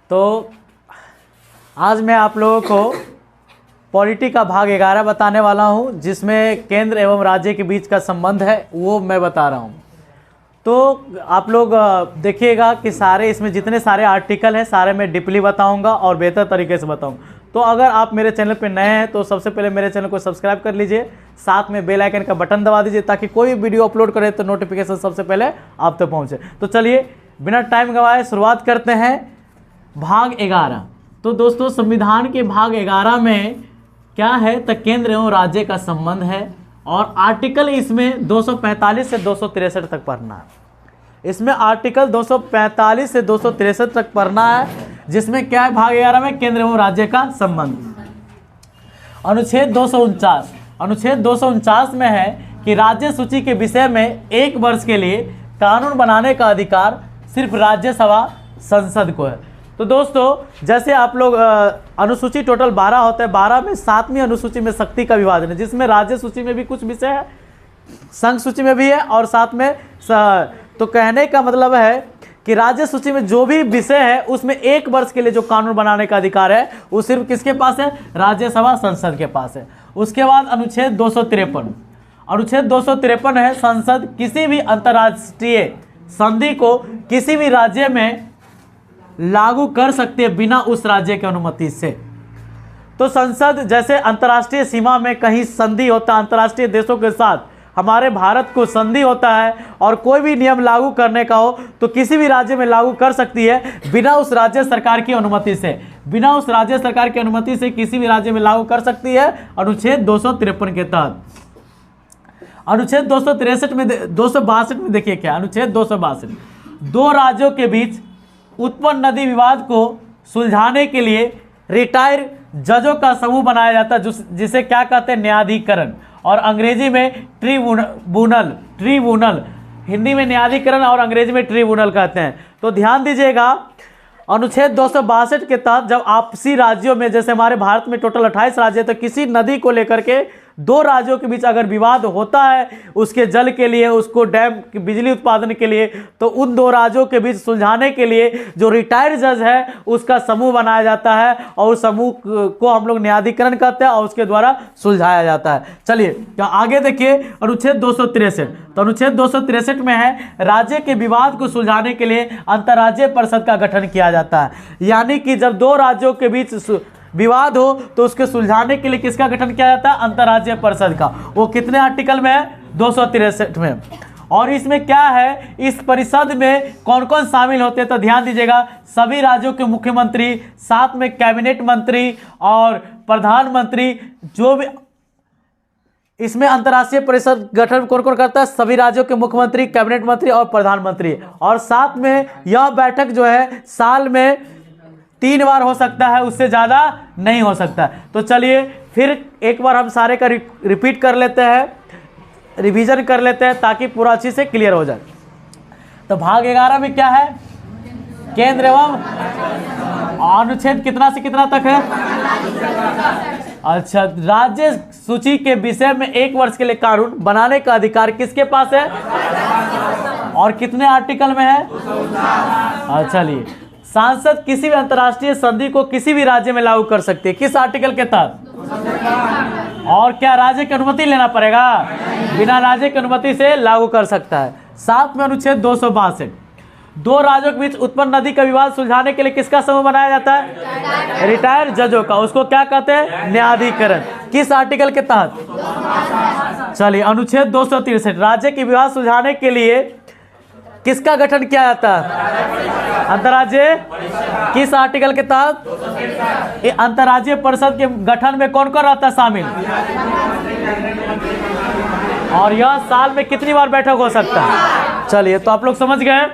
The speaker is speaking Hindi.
तो आज मैं आप लोगों को पॉलिटी का भाग 11 बताने वाला हूं, जिसमें केंद्र एवं राज्य के बीच का संबंध है वो मैं बता रहा हूं। तो आप लोग देखिएगा कि सारे इसमें जितने सारे आर्टिकल हैं सारे मैं डीपली बताऊंगा और बेहतर तरीके से बताऊंगा। तो अगर आप मेरे चैनल पे नए हैं तो सबसे पहले मेरे चैनल को सब्सक्राइब कर लीजिए, साथ में बेल आइकन का बटन दबा दीजिए ताकि कोई भी वीडियो अपलोड करे तो नोटिफिकेशन सबसे पहले आप तक पहुंचे। तो चलिए बिना टाइम गंवाए शुरुआत करते हैं भाग 11। तो दोस्तों संविधान के भाग 11 में क्या है तो केंद्र एवं राज्य का संबंध है और आर्टिकल इसमें 245 से 263 तक पढ़ना है। इसमें आर्टिकल 245 से 263 तक पढ़ना है, जिसमें क्या है भाग 11 में केंद्र एवं राज्य का संबंध। अनुच्छेद 249 में है कि राज्य सूची के विषय में 1 वर्ष के लिए कानून बनाने का अधिकार सिर्फ राज्यसभा संसद को है। तो दोस्तों जैसे आप लोग अनुसूची टोटल 12 होते हैं, 12 में 7वीं अनुसूची में शक्ति का विभाजन है, जिसमें राज्य सूची में भी कुछ विषय है, संघ सूची में भी है और साथ में तो कहने का मतलब है कि राज्य सूची में जो भी विषय है उसमें 1 वर्ष के लिए जो कानून बनाने का अधिकार है वो सिर्फ किसके पास है? राज्यसभा संसद के पास है। उसके बाद अनुच्छेद 253 है, संसद किसी भी अंतर्राष्ट्रीय संधि को किसी भी राज्य में लागू कर सकते हैं बिना उस राज्य की अनुमति से। तो संसद जैसे अंतर्राष्ट्रीय सीमा में कहीं संधि होता है, अंतर्राष्ट्रीय देशों के साथ हमारे भारत को संधि होता है और कोई भी नियम लागू करने का हो तो किसी भी राज्य में लागू कर सकती है बिना उस राज्य सरकार की अनुमति से। बिना उस राज्य सरकार की अनुमति से किसी भी राज्य में लागू कर सकती है अनुच्छेद 253 के तहत। अनुच्छेद 262 में देखिए क्या अनुच्छेद 262, 2 राज्यों के बीच उत्पन्न नदी विवाद को सुलझाने के लिए रिटायर जजों का समूह बनाया जाता है, जिसे क्या कहते हैं? न्यायाधीकरण, और अंग्रेजी में ट्रिब्यूनल, हिंदी में न्यायाधीकरण और अंग्रेजी में ट्रिब्यूनल कहते हैं। तो ध्यान दीजिएगा अनुच्छेद 262 के तहत जब आपसी राज्यों में, जैसे हमारे भारत में टोटल 28 राज्य है, तो किसी नदी को लेकर के 2 राज्यों के बीच अगर विवाद होता है उसके जल के लिए, उसको डैम बिजली उत्पादन के लिए, तो उन 2 राज्यों के बीच सुलझाने के लिए जो रिटायर्ड जज है उसका समूह बनाया जाता है और उस समूह को हम लोग न्यायाधीकरण कहते हैं और उसके द्वारा सुलझाया जाता है। चलिए तो आगे देखिए अनुच्छेद 263। तो अनुच्छेद 263 में है राज्य के विवाद को सुलझाने के लिए अंतर्राज्यीय परिषद का गठन किया जाता है। यानी कि जब 2 राज्यों के बीच विवाद हो तो उसके सुलझाने के लिए किसका गठन किया जाता है? अंतर्राज्यीय परिषद का। वो कितने आर्टिकल में है? 263 में। और इसमें क्या है, इस परिषद में कौन कौन शामिल होते हैं? तो ध्यान दीजिएगा, सभी राज्यों के मुख्यमंत्री, साथ में कैबिनेट मंत्री और प्रधानमंत्री, जो भी इसमें अंतर्राष्ट्रीय परिषद गठन कौन कौन करता है? सभी राज्यों के मुख्यमंत्री, कैबिनेट मंत्री और प्रधानमंत्री। और साथ में यह बैठक जो है साल में 3 बार हो सकता है, उससे ज़्यादा नहीं हो सकता। तो चलिए फिर एक बार हम सारे का रिपीट कर लेते हैं, रिवीजन कर लेते हैं ताकि पूरा अच्छी से क्लियर हो जाए। तो भाग 11 में क्या है? केंद्र एवं अनुच्छेद कितना से कितना तक है? अच्छा, राज्य सूची के विषय में 1 वर्ष के लिए कानून बनाने का अधिकार किसके पास है और कितने आर्टिकल में है? अच्छा, चलिए सांसद किसी भी अंतर्राष्ट्रीय संधि को किसी भी राज्य में लागू कर सकते हैं, किस आर्टिकल के तहत? और क्या राज्य की अनुमति लेना पड़ेगा? बिना राज्य की अनुमति से लागू कर सकता है। साथ में अनुच्छेद 262, 2 राज्यों के बीच उत्पन्न नदी का विवाद सुलझाने के लिए किसका समूह बनाया जाता है? रिटायर्ड जजों का। उसको क्या कहते हैं? न्यायाधीकरण। किस आर्टिकल के तहत? चलिए अनुच्छेद 263, राज्य के विवाद सुलझाने के लिए किसका गठन किया जाता है? अंतर्राज्यीय। किस आर्टिकल के तहत? अंतर्राज्यीय परिषद के गठन में कौन कौन रहता है शामिल? और यह साल में कितनी बार बैठक हो सकता है? चलिए तो आप लोग समझ गए।